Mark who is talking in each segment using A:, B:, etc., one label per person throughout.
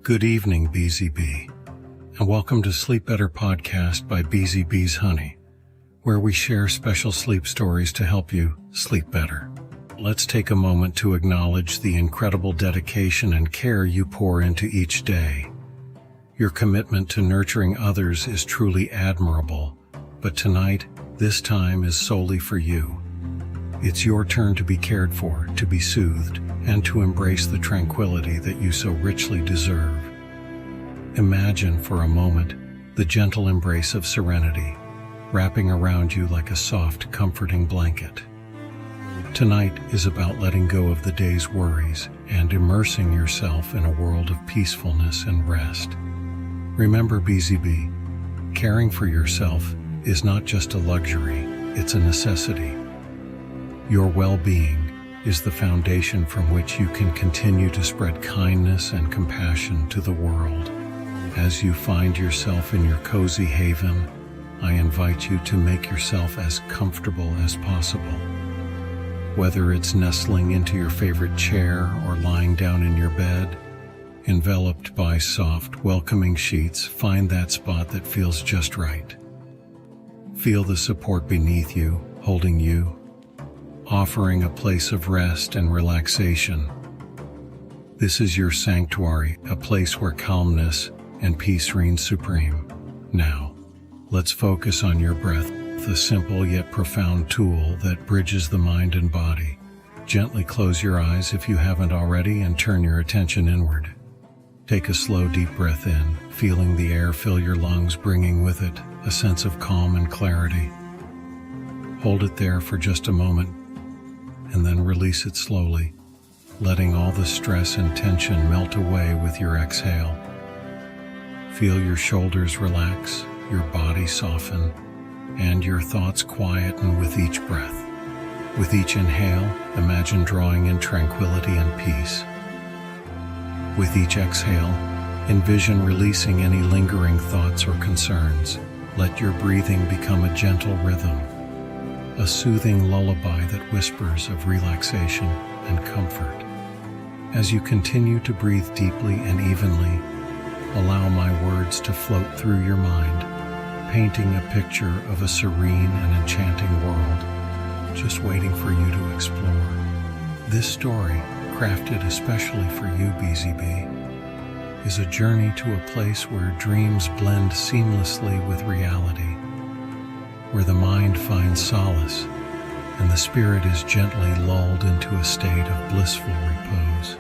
A: Good evening, BZB, and welcome to Sleep Better Podcast by BZB's Honey, where we share special sleep stories to help you sleep better. Let's take a moment to acknowledge the incredible dedication and care you pour into each day. Your commitment to nurturing others is truly admirable, but tonight, this time is solely for you. It's your turn to be cared for, to be soothed, and to embrace the tranquility that you so richly deserve. Imagine for a moment the gentle embrace of serenity, wrapping around you like a soft, comforting blanket. Tonight is about letting go of the day's worries and immersing yourself in a world of peacefulness and rest. Remember, BZB, caring for yourself is not just a luxury, it's a necessity. Your well-being is the foundation from which you can continue to spread kindness and compassion to the world. As you find yourself in your cozy haven, I invite you to make yourself as comfortable as possible. Whether it's nestling into your favorite chair or lying down in your bed, enveloped by soft, welcoming sheets, find that spot that feels just right. Feel the support beneath you, holding you, offering a place of rest and relaxation. This is your sanctuary, a place where calmness and peace reign supreme. Now, let's focus on your breath, the simple yet profound tool that bridges the mind and body. Gently close your eyes if you haven't already and turn your attention inward. Take a slow, deep breath in, feeling the air fill your lungs, bringing with it a sense of calm and clarity. Hold it there for just a moment, and then release it slowly, letting all the stress and tension melt away with your exhale. Feel your shoulders relax, your body soften, and your thoughts quieten with each breath. With each inhale, imagine drawing in tranquility and peace. With each exhale, envision releasing any lingering thoughts or concerns. Let your breathing become a gentle rhythm, a soothing lullaby that whispers of relaxation and comfort. As you continue to breathe deeply and evenly, allow my words to float through your mind, painting a picture of a serene and enchanting world, just waiting for you to explore. This story, crafted especially for you, BZB, is a journey to a place where dreams blend seamlessly with reality, where the mind finds solace and the spirit is gently lulled into a state of blissful repose.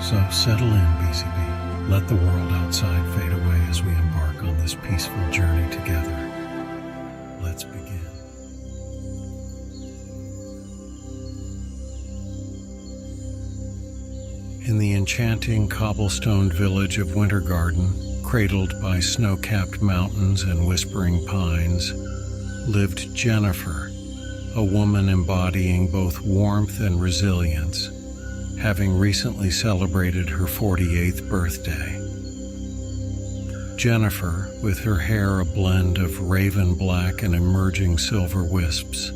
A: So settle in, BZB. Let the world outside fade away as we embark on this peaceful journey together. Let's begin. In the enchanting cobblestone village of Wintergarden, cradled by snow-capped mountains and whispering pines, lived Jennifer, a woman embodying both warmth and resilience, having recently celebrated her 48th birthday. Jennifer, with her hair a blend of raven black and emerging silver wisps,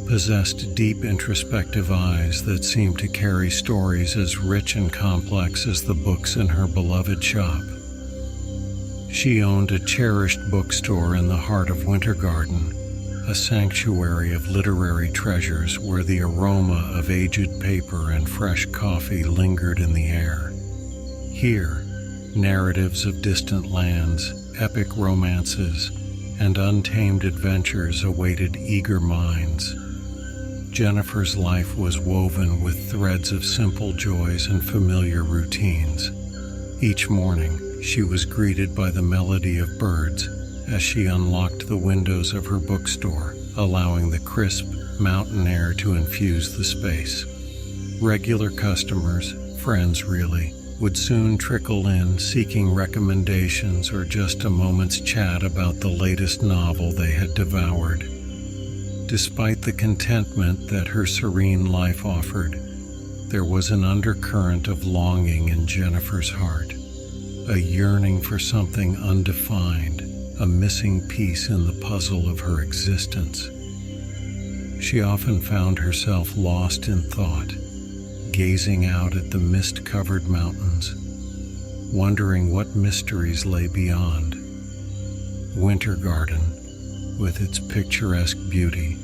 A: possessed deep introspective eyes that seemed to carry stories as rich and complex as the books in her beloved shop. She owned a cherished bookstore in the heart of Wintergarden, a sanctuary of literary treasures where the aroma of aged paper and fresh coffee lingered in the air. Here, narratives of distant lands, epic romances, and untamed adventures awaited eager minds. Jennifer's life was woven with threads of simple joys and familiar routines. Each morning, she was greeted by the melody of birds as she unlocked the windows of her bookstore, allowing the crisp mountain air to infuse the space. Regular customers, friends really, would soon trickle in seeking recommendations or just a moment's chat about the latest novel they had devoured. Despite the contentment that her serene life offered, there was an undercurrent of longing in Jennifer's heart, a yearning for something undefined, a missing piece in the puzzle of her existence. She often found herself lost in thought, gazing out at the mist-covered mountains, wondering what mysteries lay beyond. Wintergarden, with its picturesque beauty,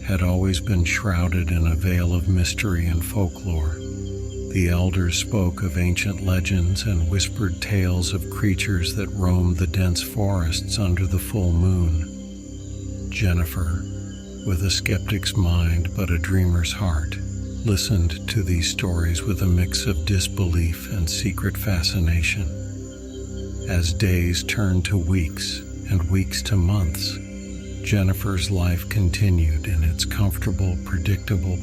A: had always been shrouded in a veil of mystery and folklore. The elders spoke of ancient legends and whispered tales of creatures that roamed the dense forests under the full moon. Jennifer, with a skeptic's mind but a dreamer's heart, listened to these stories with a mix of disbelief and secret fascination. As days turned to weeks and weeks to months, Jennifer's life continued in its comfortable, predictable.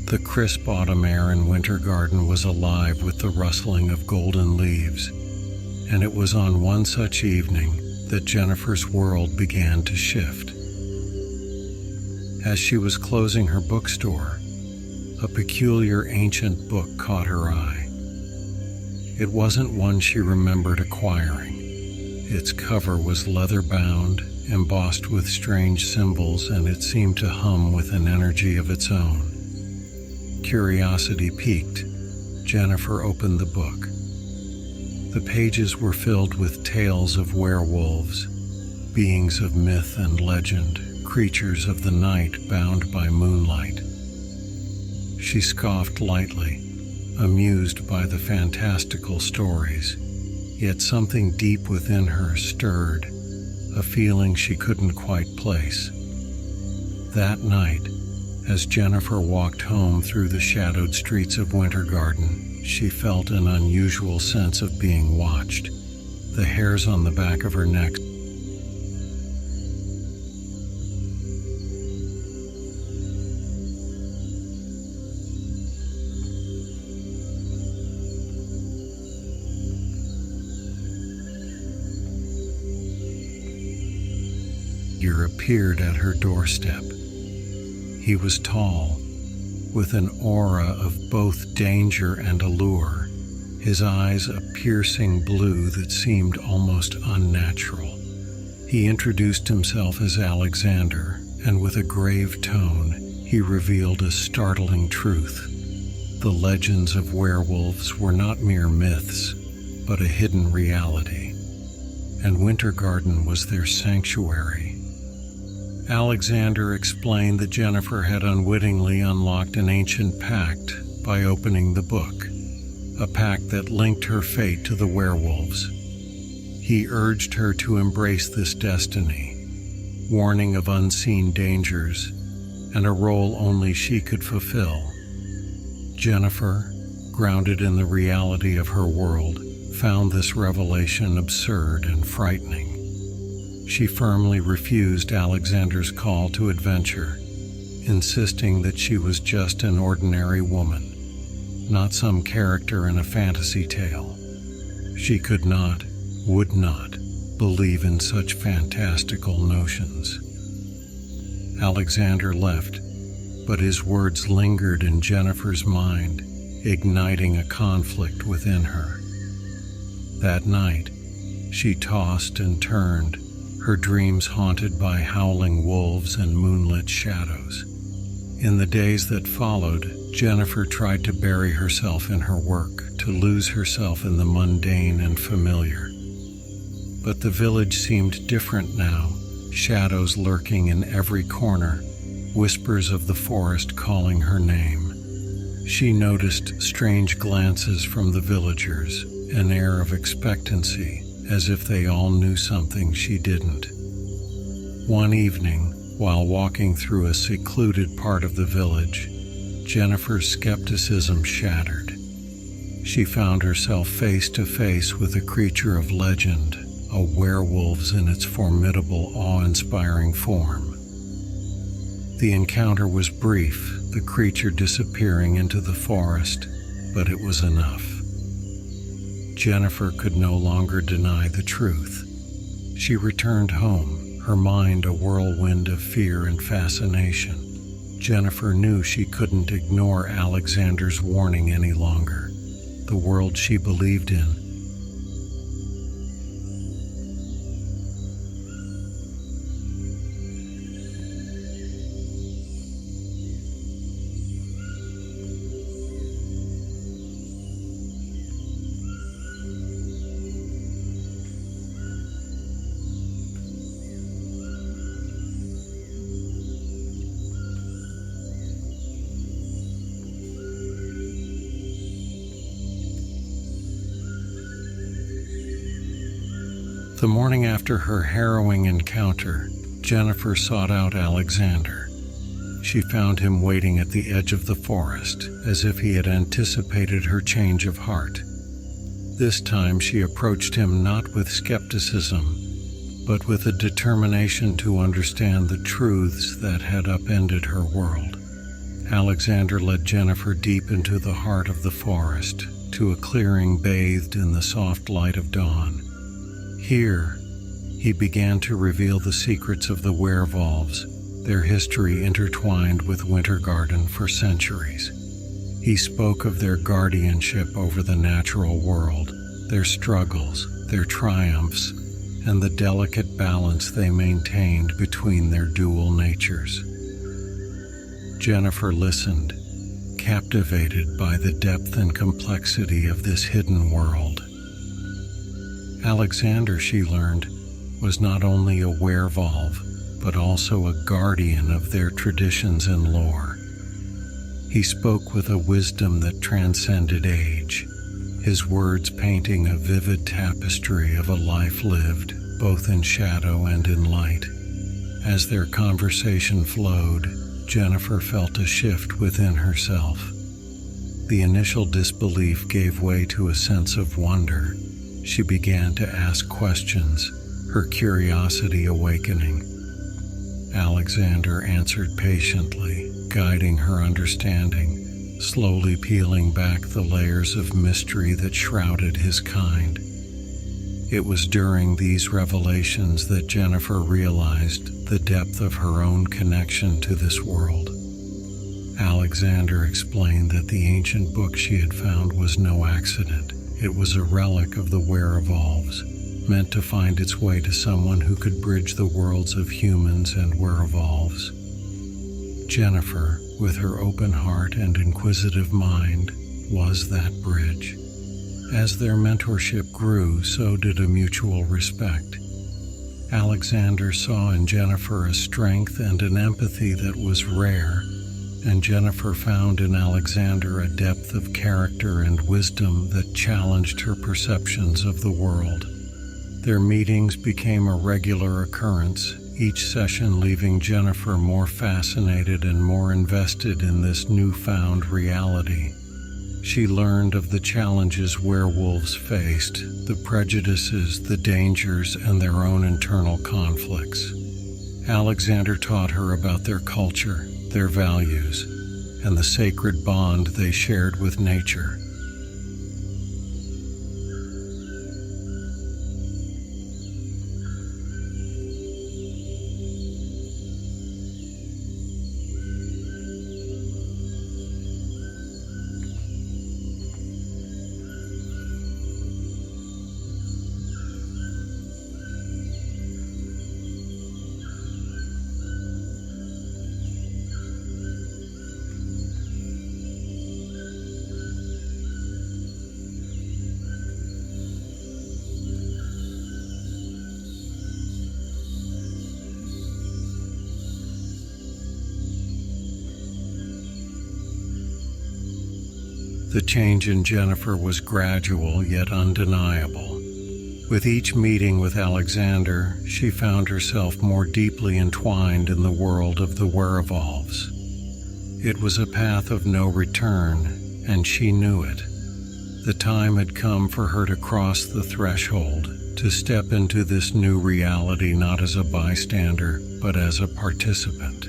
A: The crisp autumn air in Wintergarden was alive with the rustling of golden leaves, and it was on one such evening that Jennifer's world began to shift. As she was closing her bookstore, a peculiar ancient book caught her eye. It wasn't one she remembered acquiring. Its cover was leather-bound, embossed with strange symbols, and it seemed to hum with an energy of its own. Curiosity piqued, Jennifer opened the book. The pages were filled with tales of werewolves, beings of myth and legend, creatures of the night bound by moonlight. She scoffed lightly, amused by the fantastical stories, yet something deep within her stirred, a feeling she couldn't quite place. That night, as Jennifer walked home through the shadowed streets of Wintergarden, she felt an unusual sense of being watched. The hairs on the back of her neck appeared at her doorstep. He was tall, with an aura of both danger and allure, his eyes a piercing blue that seemed almost unnatural. He introduced himself as Alexander, and with a grave tone, he revealed a startling truth. The legends of werewolves were not mere myths, but a hidden reality, and Wintergarden was their sanctuary. Alexander explained that Jennifer had unwittingly unlocked an ancient pact by opening the book, a pact that linked her fate to the werewolves. He urged her to embrace this destiny, warning of unseen dangers and a role only she could fulfill. Jennifer, grounded in the reality of her world, found this revelation absurd and frightening. She firmly refused Alexander's call to adventure, insisting that she was just an ordinary woman, not some character in a fantasy tale. She could not, would not, believe in such fantastical notions. Alexander left, but his words lingered in Jennifer's mind, igniting a conflict within her. That night, she tossed and turned, her dreams haunted by howling wolves and moonlit shadows. In the days that followed, Jennifer tried to bury herself in her work, to lose herself in the mundane and familiar. But the village seemed different now, shadows lurking in every corner, whispers of the forest calling her name. She noticed strange glances from the villagers, an air of expectancy, as if they all knew something she didn't. One evening, while walking through a secluded part of the village, Jennifer's skepticism shattered. She found herself face to face with a creature of legend, a werewolf in its formidable, awe-inspiring form. The encounter was brief, the creature disappearing into the forest, but it was enough. Jennifer could no longer deny the truth. She returned home, her mind a whirlwind of fear and fascination. Jennifer knew she couldn't ignore Alexander's warning any longer. The world she believed in. The morning after her harrowing encounter, Jennifer sought out Alexander. She found him waiting at the edge of the forest, as if he had anticipated her change of heart. This time she approached him not with skepticism, but with a determination to understand the truths that had upended her world. Alexander led Jennifer deep into the heart of the forest, to a clearing bathed in the soft light of dawn. Here, he began to reveal the secrets of the werewolves, their history intertwined with Wintergarden for centuries. He spoke of their guardianship over the natural world, their struggles, their triumphs, and the delicate balance they maintained between their dual natures. Jennifer listened, captivated by the depth and complexity of this hidden world. Alexander, she learned, was not only a werewolf, but also a guardian of their traditions and lore. He spoke with a wisdom that transcended age, his words painting a vivid tapestry of a life lived, both in shadow and in light. As their conversation flowed, Jennifer felt a shift within herself. The initial disbelief gave way to a sense of wonder. She began to ask questions, her curiosity awakening. Alexander answered patiently, guiding her understanding, slowly peeling back the layers of mystery that shrouded his kind. It was during these revelations that Jennifer realized the depth of her own connection to this world. Alexander explained that the ancient book she had found was no accident. It was a relic of the werewolves, meant to find its way to someone who could bridge the worlds of humans and werewolves. Jennifer, with her open heart and inquisitive mind, was that bridge. As their mentorship grew, so did a mutual respect. Alexander saw in Jennifer a strength and an empathy that was rare, and Jennifer found in Alexander a depth of character and wisdom that challenged her perceptions of the world. Their meetings became a regular occurrence, each session leaving Jennifer more fascinated and more invested in this newfound reality. She learned of the challenges werewolves faced, the prejudices, the dangers, and their own internal conflicts. Alexander taught her about their culture, their values, and the sacred bond they shared with nature. The change in Jennifer was gradual yet undeniable. With each meeting with Alexander, she found herself more deeply entwined in the world of the werewolves. It was a path of no return, and she knew it. The time had come for her to cross the threshold, to step into this new reality not as a bystander, but as a participant.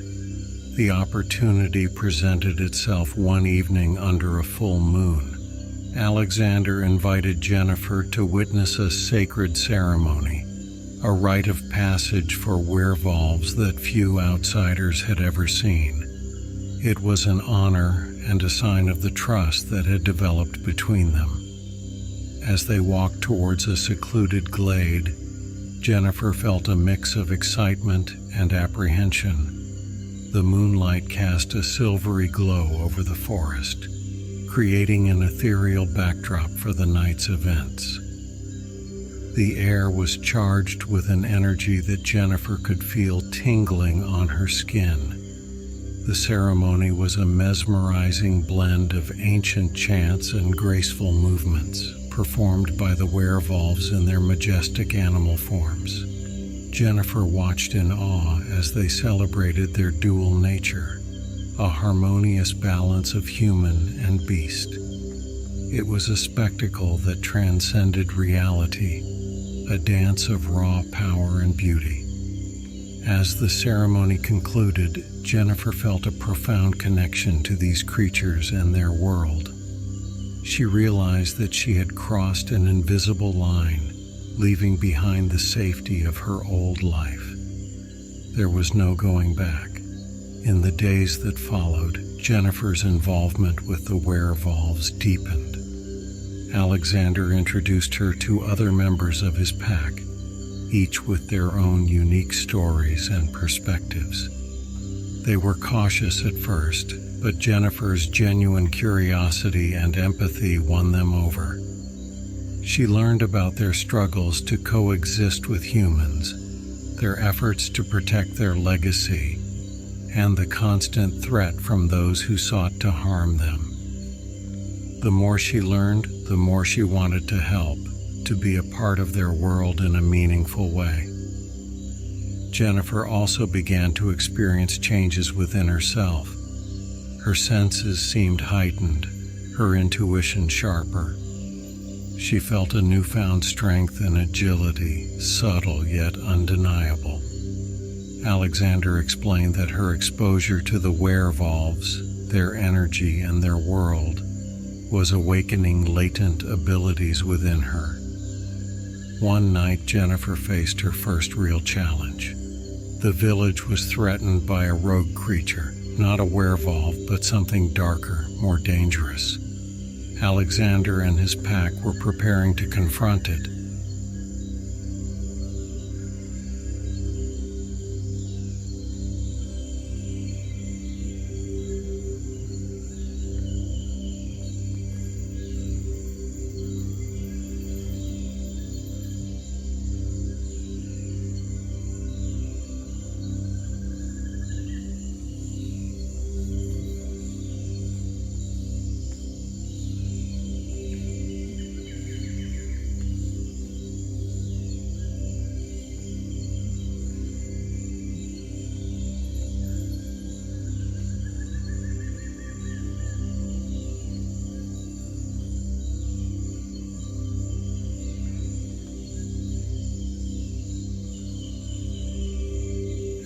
A: The opportunity presented itself one evening under a full moon. Alexander invited Jennifer to witness a sacred ceremony, a rite of passage for werewolves that few outsiders had ever seen. It was an honor and a sign of the trust that had developed between them. As they walked towards a secluded glade, Jennifer felt a mix of excitement and apprehension. The moonlight cast a silvery glow over the forest, creating an ethereal backdrop for the night's events. The air was charged with an energy that Jennifer could feel tingling on her skin. The ceremony was a mesmerizing blend of ancient chants and graceful movements, performed by the werewolves in their majestic animal forms. Jennifer watched in awe as they celebrated their dual nature, a harmonious balance of human and beast. It was a spectacle that transcended reality, a dance of raw power and beauty. As the ceremony concluded, Jennifer felt a profound connection to these creatures and their world. She realized that she had crossed an invisible line, leaving behind the safety of her old life. There was no going back. In the days that followed, Jennifer's involvement with the werewolves deepened. Alexander introduced her to other members of his pack, each with their own unique stories and perspectives. They were cautious at first, but Jennifer's genuine curiosity and empathy won them over. She learned about their struggles to coexist with humans, their efforts to protect their legacy, and the constant threat from those who sought to harm them. The more she learned, the more she wanted to help, to be a part of their world in a meaningful way. Jennifer also began to experience changes within herself. Her senses seemed heightened, her intuition sharper. She felt a newfound strength and agility, subtle yet undeniable. Alexander explained that her exposure to the werewolves, their energy, and their world was awakening latent abilities within her. One night, Jennifer faced her first real challenge. The village was threatened by a rogue creature, not a werewolf, but something darker, more dangerous. Alexander and his pack were preparing to confront it.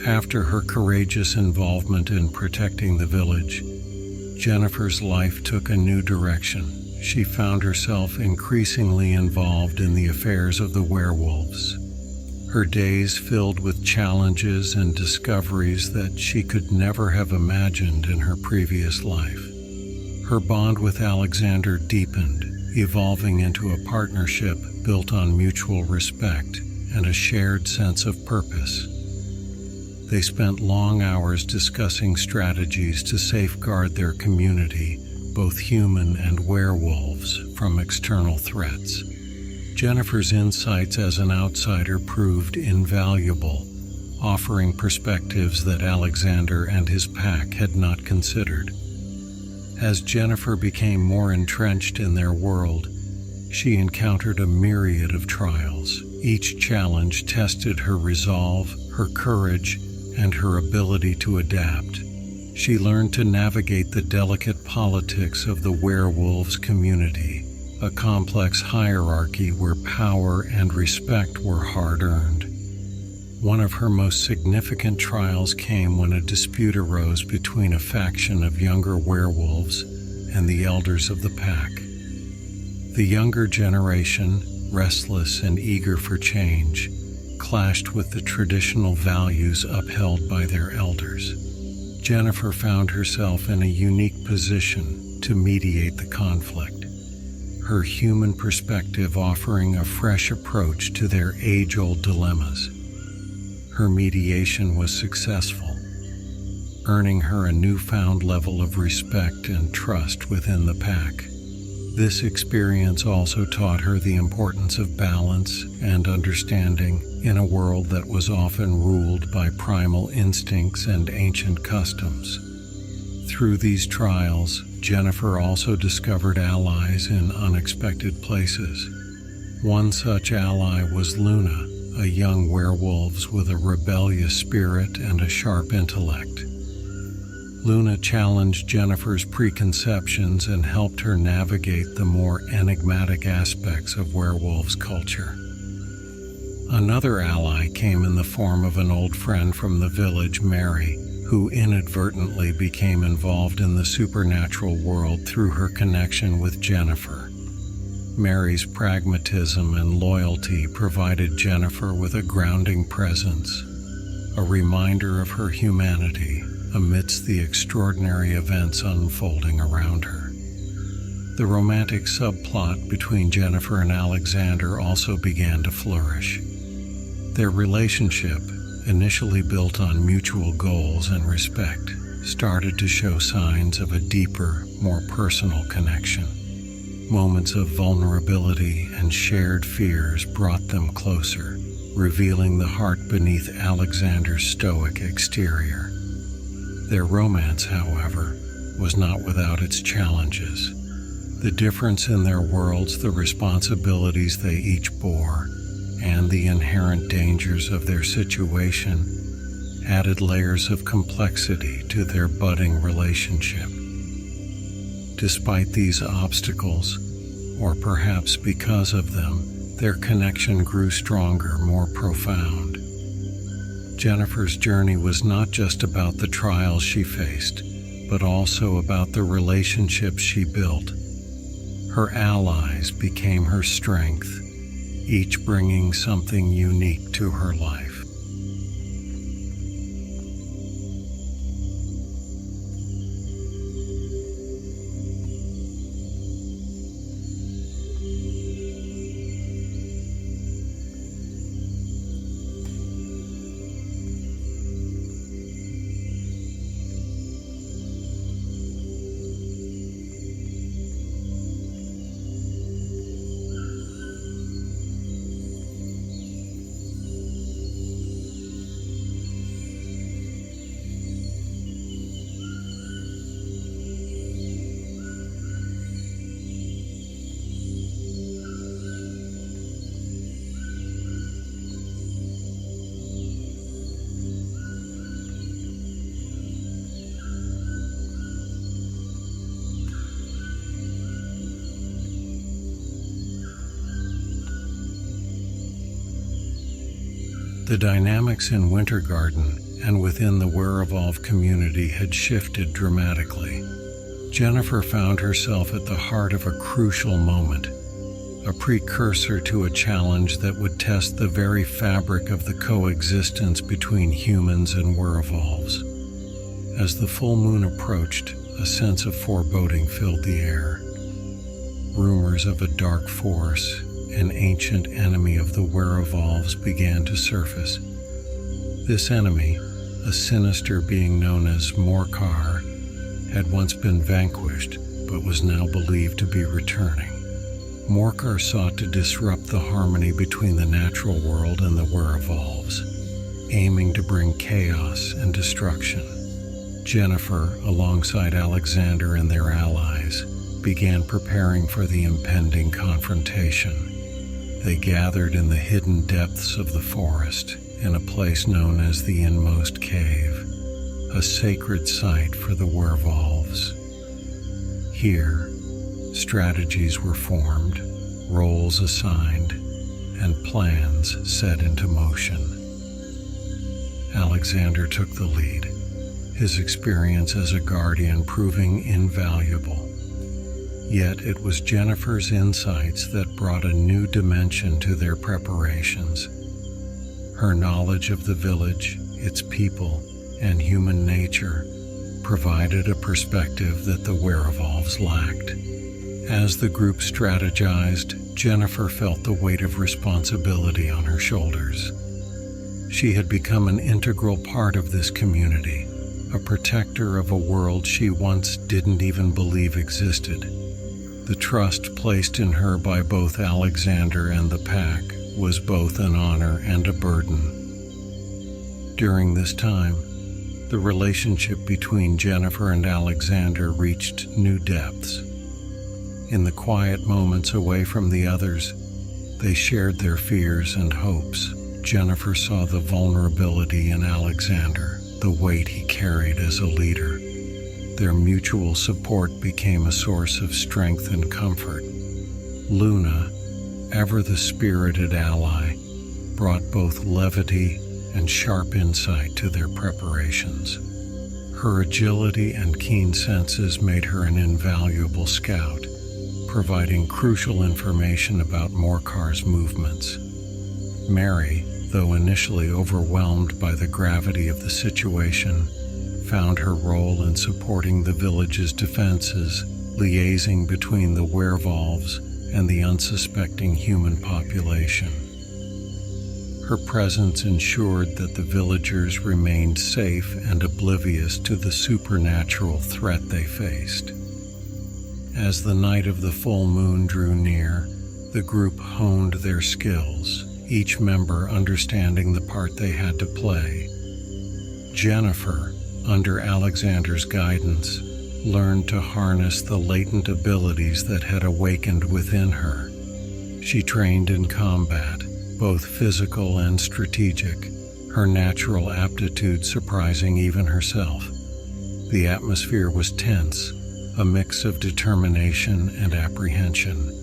A: After her courageous involvement in protecting the village, Jennifer's life took a new direction. She found herself increasingly involved in the affairs of the werewolves. Her days filled with challenges and discoveries that she could never have imagined in her previous life. Her bond with Alexander deepened, evolving into a partnership built on mutual respect and a shared sense of purpose. They spent long hours discussing strategies to safeguard their community, both human and werewolves, from external threats. Jennifer's insights as an outsider proved invaluable, offering perspectives that Alexander and his pack had not considered. As Jennifer became more entrenched in their world, she encountered a myriad of trials. Each challenge tested her resolve, her courage, and her ability to adapt. She learned to navigate the delicate politics of the werewolves community, a complex hierarchy where power and respect were hard-earned. One of her most significant trials came when a dispute arose between a faction of younger werewolves and the elders of the pack. The younger generation, restless and eager for change, clashed with the traditional values upheld by their elders. Jennifer found herself in a unique position to mediate the conflict, her human perspective offering a fresh approach to their age-old dilemmas. Her mediation was successful, earning her a newfound level of respect and trust within the pack. This experience also taught her the importance of balance and understanding in a world that was often ruled by primal instincts and ancient customs. Through these trials, Jennifer also discovered allies in unexpected places. One such ally was Luna, a young werewolf with a rebellious spirit and a sharp intellect. Luna challenged Jennifer's preconceptions and helped her navigate the more enigmatic aspects of werewolves' culture. Another ally came in the form of an old friend from the village, Mary, who inadvertently became involved in the supernatural world through her connection with Jennifer. Mary's pragmatism and loyalty provided Jennifer with a grounding presence, a reminder of her humanity amidst the extraordinary events unfolding around her. The romantic subplot between Jennifer and Alexander also began to flourish. Their relationship, initially built on mutual goals and respect, started to show signs of a deeper, more personal connection. Moments of vulnerability and shared fears brought them closer, revealing the heart beneath Alexander's stoic exterior. Their romance, however, was not without its challenges. The difference in their worlds, the responsibilities they each bore, and the inherent dangers of their situation added layers of complexity to their budding relationship. Despite these obstacles, or perhaps because of them, their connection grew stronger, more profound. Jennifer's journey was not just about the trials she faced, but also about the relationships she built. Her allies became her strength, each bringing something unique to her life. The dynamics in Wintergarden and within the werewolf community had shifted dramatically. Jennifer found herself at the heart of a crucial moment, a precursor to a challenge that would test the very fabric of the coexistence between humans and werewolves. As the full moon approached, a sense of foreboding filled the air. Rumors of a dark force, an ancient enemy of the werewolves, began to surface. This enemy, a sinister being known as Morcar, had once been vanquished but was now believed to be returning. Morcar sought to disrupt the harmony between the natural world and the werewolves, aiming to bring chaos and destruction. Jennifer, alongside Alexander and their allies, began preparing for the impending confrontation. They gathered in the hidden depths of the forest, in a place known as the Inmost Cave, a sacred site for the werewolves. Here, strategies were formed, roles assigned, and plans set into motion. Alexander took the lead, his experience as a guardian proving invaluable. Yet it was Jennifer's insights that brought a new dimension to their preparations. Her knowledge of the village, its people, and human nature provided a perspective that the werewolves lacked. As the group strategized, Jennifer felt the weight of responsibility on her shoulders. She had become an integral part of this community, a protector of a world she once didn't even believe existed. The trust placed in her by both Alexander and the pack was both an honor and a burden. During this time, the relationship between Jennifer and Alexander reached new depths. In the quiet moments away from the others, they shared their fears and hopes. Jennifer saw the vulnerability in Alexander, the weight he carried as a leader. Their mutual support became a source of strength and comfort. Luna, ever the spirited ally, brought both levity and sharp insight to their preparations. Her agility and keen senses made her an invaluable scout, providing crucial information about Morcar's movements. Mary, though initially overwhelmed by the gravity of the situation, found her role in supporting the village's defenses, liaising between the werewolves and the unsuspecting human population. Her presence ensured that the villagers remained safe and oblivious to the supernatural threat they faced. As the night of the full moon drew near, the group honed their skills, each member understanding the part they had to play. Jennifer, under Alexander's guidance, learned to harness the latent abilities that had awakened within her. She trained in combat, both physical and strategic, her natural aptitude surprising even herself. The atmosphere was tense, a mix of determination and apprehension.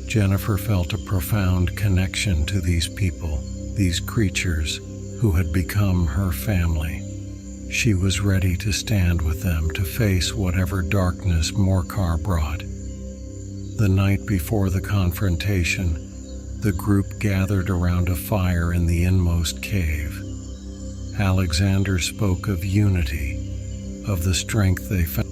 A: Jennifer felt a profound connection to these people, these creatures who had become her family. She was ready to stand with them to face whatever darkness Morcar brought. The night before the confrontation, the group gathered around a fire in the inmost cave. Alexander spoke of unity, of the strength they found.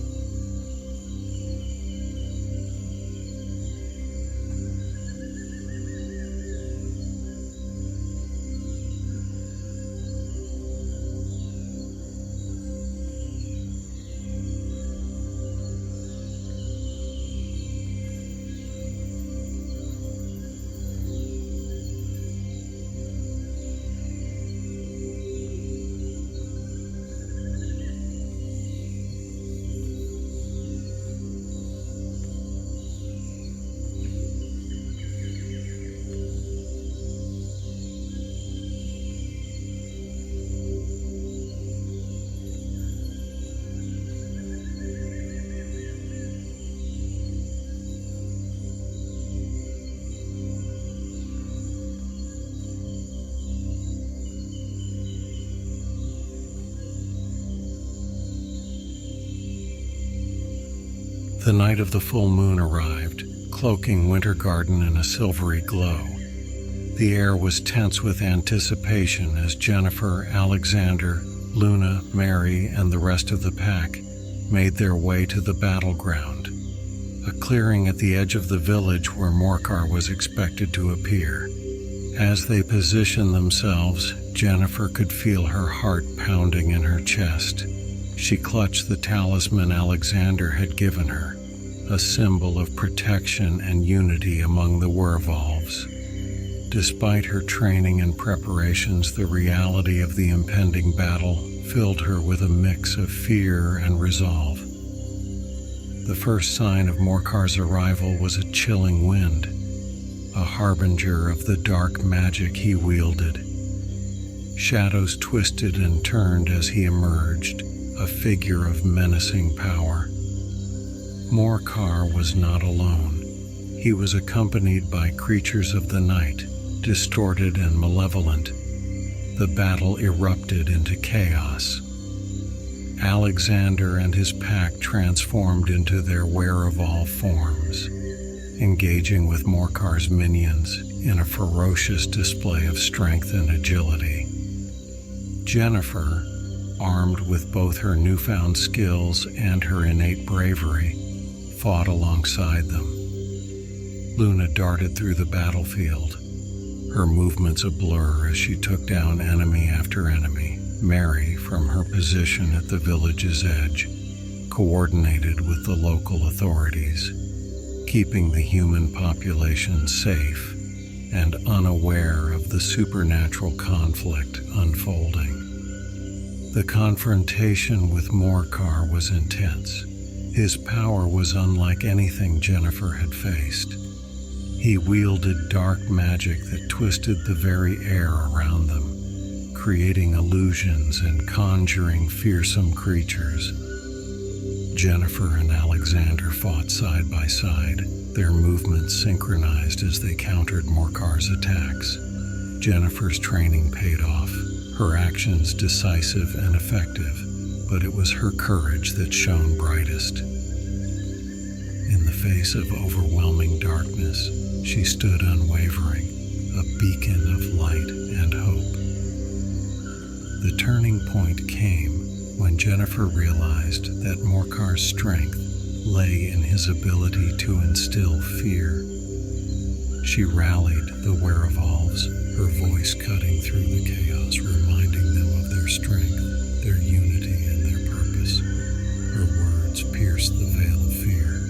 A: The night of the full moon arrived, cloaking Wintergarden in a silvery glow. The air was tense with anticipation as Jennifer, Alexander, Luna, Mary, and the rest of the pack made their way to the battleground, a clearing at the edge of the village where Morcar was expected to appear. As they positioned themselves, Jennifer could feel her heart pounding in her chest. She clutched the talisman Alexander had given her, a symbol of protection and unity among the werewolves. Despite her training and preparations, the reality of the impending battle filled her with a mix of fear and resolve. The first sign of Morcar's arrival was a chilling wind, a harbinger of the dark magic he wielded. Shadows twisted and turned as he emerged, a figure of menacing power. Morcar was not alone. He was accompanied by creatures of the night, distorted and malevolent. the battle erupted into chaos. Alexander and his pack transformed into their werewolf forms, engaging with Morkar's minions in a ferocious display of strength and agility. Jennifer, armed with both her newfound skills and her innate bravery, fought alongside them. Luna darted through the battlefield, her movements a blur as she took down enemy after enemy. Mary, from her position at the village's edge, coordinated with the local authorities, keeping the human population safe and unaware of the supernatural conflict unfolding. The confrontation with Morkar was intense. His power was unlike anything Jennifer had faced. He wielded dark magic that twisted the very air around them, creating illusions and conjuring fearsome creatures. Jennifer and Alexander fought side by side, their movements synchronized as they countered Morkar's attacks. Jennifer's training paid off, her actions decisive and effective, but it was her courage that shone brightest. In the face of overwhelming darkness, she stood unwavering, a beacon of light and hope. The turning point came when Jennifer realized that Morkar's strength lay in his ability to instill fear. She rallied the werewolves, her voice cutting through the chaos, reminding them of their strength, their unity, and their purpose. Her words pierced the veil of fear,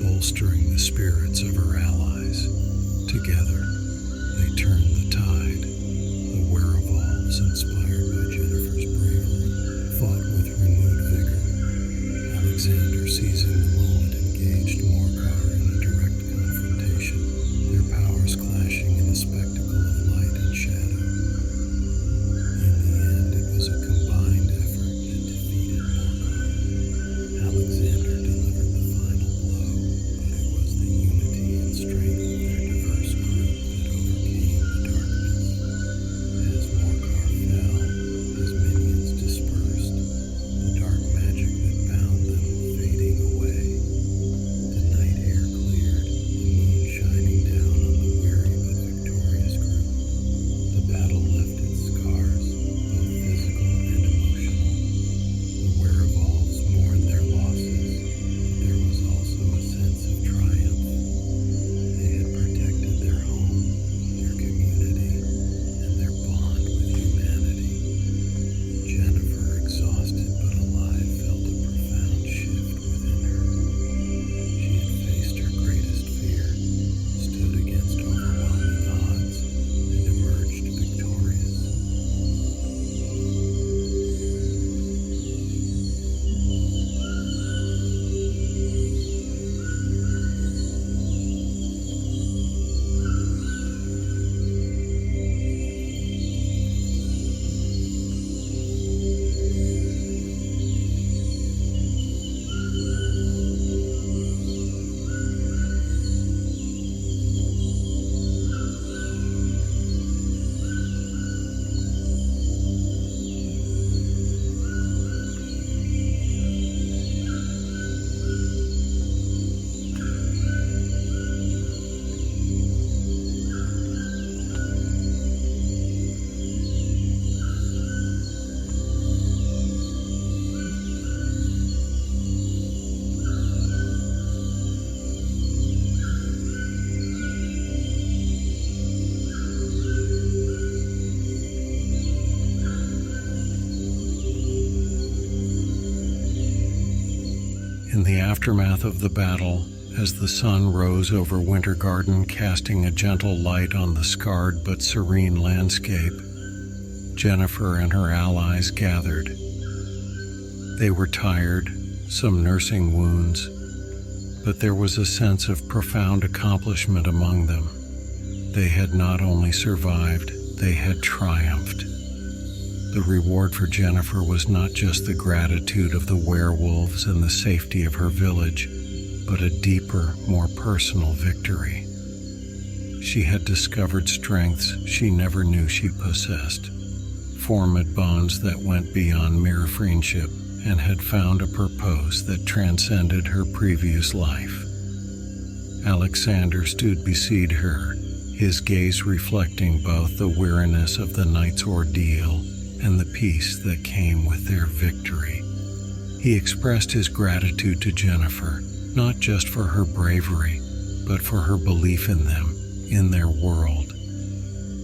A: bolstering the spirits of her allies. Together, they turned the tide. The werewolves, inspired by Jennifer's bravery, fought with renewed vigor. Alexander, seizing the moment, engaged Morkar in a direct confrontation, their powers clashing in a spectacle of light and shadow. In the end, it was a combined effort that defeated Morkar. Alexander delivered the final blow, but it was the unity and strength of their diverse group that overcame the darkness. As Morkar fell, his minions dispersed, the dark magic that bound them fading away. The night air cleared, the moon shining down on the weary but victorious group. The battle left its scars, both physical and emotional. The werewolves mourned their losses, but there was also a sense of triumph. They had protected their home, their community, and their bond with humanity. Jennifer, exhausted but alive, felt a profound shift within her. She had faced her greatest fear, stood against overwhelming odds, and emerged victorious. In the aftermath of the battle, as the sun rose over Wintergarden, casting a gentle light on the scarred but serene landscape, Jennifer and her allies gathered. They were tired, some nursing wounds, but there was a sense of profound accomplishment among them. They had not only survived, they had triumphed. The reward for Jennifer was not just the gratitude of the werewolves and the safety of her village, but a deeper, more personal victory. She had discovered strengths she never knew she possessed. formed bonds that went beyond mere friendship and had found a purpose that transcended her previous life. Alexander stood beside her, his gaze reflecting both the weariness of the night's ordeal and the peace that came with their victory. He expressed his gratitude to Jennifer, not just for her bravery, but for her belief in them, in their world.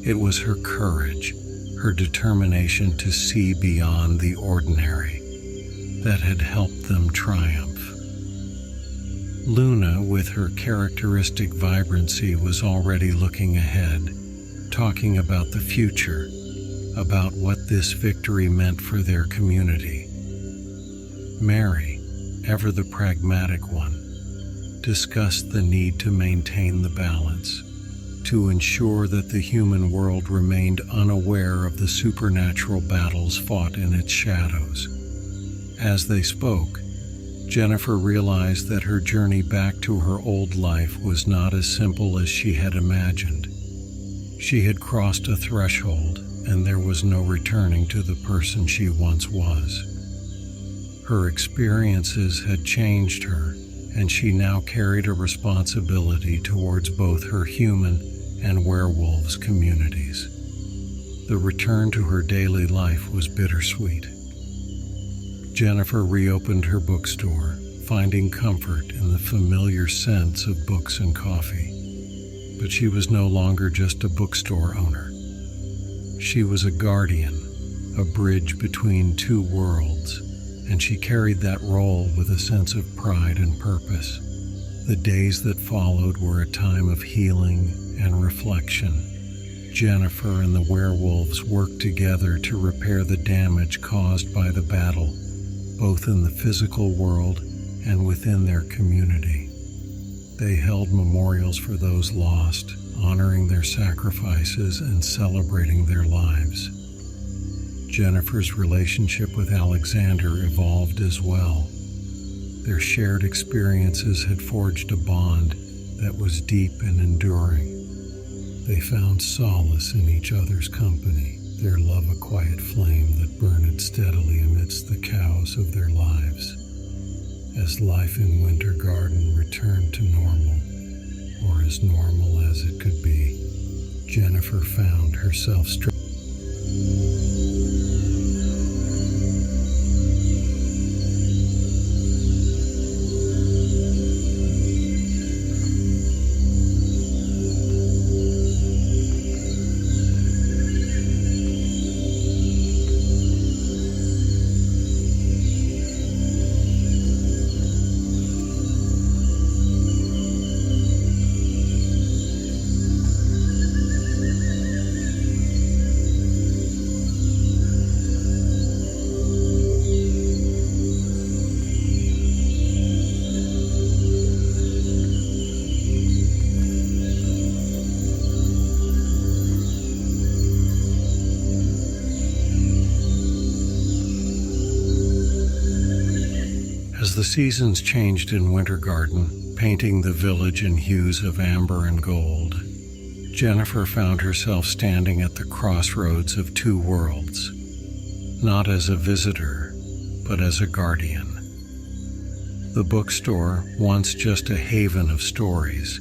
A: It was her courage, her determination to see beyond the ordinary, that had helped them triumph. Luna, with her characteristic vibrancy, was already looking ahead, talking about the future, about what this victory meant for their community. Mary, ever the pragmatic one, discussed the need to maintain the balance, to ensure that the human world remained unaware of the supernatural battles fought in its shadows. As they spoke, Jennifer realized that her journey back to her old life was not as simple as she had imagined. She had crossed a threshold, and there was no returning to the person she once was. Her experiences had changed her, and she now carried a responsibility towards both her human and werewolves communities. The return to her daily life was bittersweet. Jennifer reopened her bookstore, finding comfort in the familiar scents of books and coffee. But she was no longer just a bookstore owner. She was a guardian, a bridge between two worlds, and she carried that role with a sense of pride and purpose. The days that followed were a time of healing and reflection. Jennifer and the werewolves worked together to repair the damage caused by the battle, both in the physical world and within their community. They held memorials for those lost, honoring their sacrifices and celebrating their lives. Jennifer's relationship with Alexander evolved as well. Their shared experiences had forged a bond that was deep and enduring. They found solace in each other's company, their love a quiet flame that burned steadily amidst the chaos of their lives. As life in Wintergarden returned to normal, or as normal as it could be, Jennifer found herself As the seasons changed in Wintergarden, painting the village in hues of amber and gold, Jennifer found herself standing at the crossroads of two worlds, not as a visitor, but as a guardian. The bookstore, once just a haven of stories,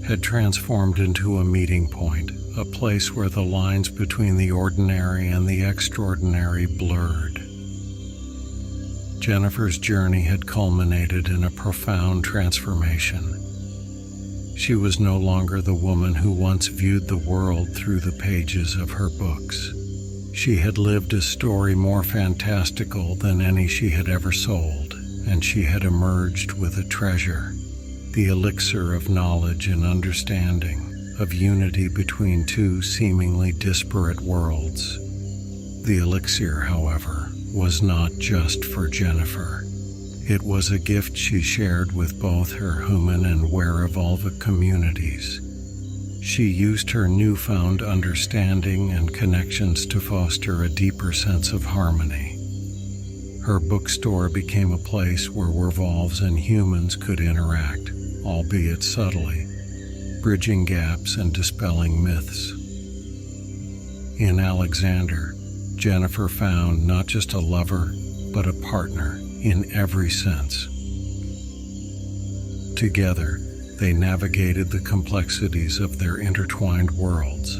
A: had transformed into a meeting point, a place where the lines between the ordinary and the extraordinary blurred. Jennifer's journey had culminated in a profound transformation. She was no longer the woman who once viewed the world through the pages of her books. She had lived a story more fantastical than any she had ever sold, and she had emerged with a treasure, the elixir of knowledge and understanding, of unity between two seemingly disparate worlds. The elixir, however, was not just for Jennifer. It was a gift she shared with both her human and werewolf communities. She used her newfound understanding and connections to foster a deeper sense of harmony. Her bookstore became a place where werewolves and humans could interact, albeit subtly, bridging gaps and dispelling myths. In Alexander, Jennifer found not just a lover, but a partner in every sense. Together, they navigated the complexities of their intertwined worlds.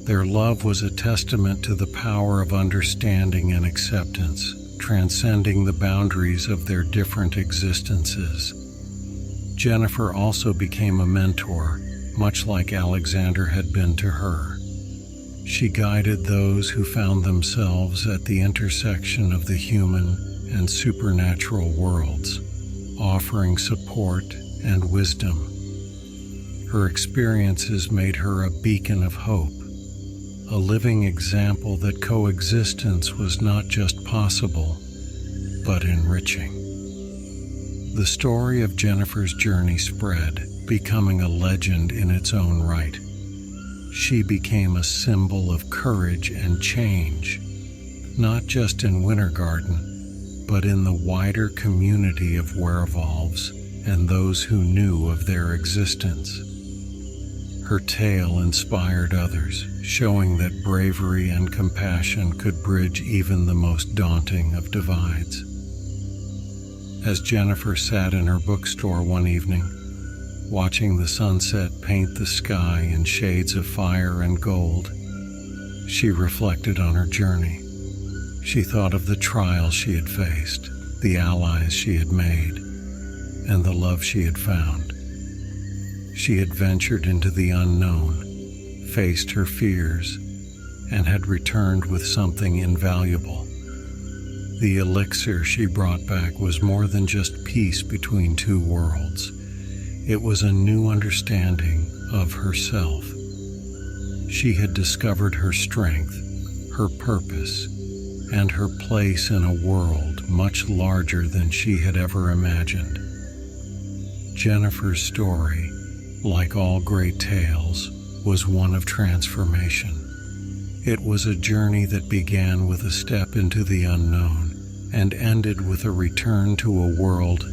A: Their love was a testament to the power of understanding and acceptance, transcending the boundaries of their different existences. Jennifer also became a mentor, much like Alexander had been to her. She guided those who found themselves at the intersection of the human and supernatural worlds, offering support and wisdom. Her experiences made her a beacon of hope, a living example that coexistence was not just possible, but enriching. The story of Jennifer's journey spread, becoming a legend in its own right. She became a symbol of courage and change, not just in Wintergarden, but in the wider community of werewolves and those who knew of their existence. Her tale inspired others, showing that bravery and compassion could bridge even the most daunting of divides. As Jennifer sat in her bookstore one evening, watching the sunset paint the sky in shades of fire and gold, she reflected on her journey. She thought of the trials she had faced, the allies she had made, and the love she had found. She had ventured into the unknown, faced her fears, and had returned with something invaluable. The elixir she brought back was more than just peace between two worlds. It was a new understanding of herself. She had discovered her strength, her purpose, and her place in a world much larger than she had ever imagined. Jennifer's story, like all great tales, was one of transformation. It was a journey that began with a step into the unknown and ended with a return to a world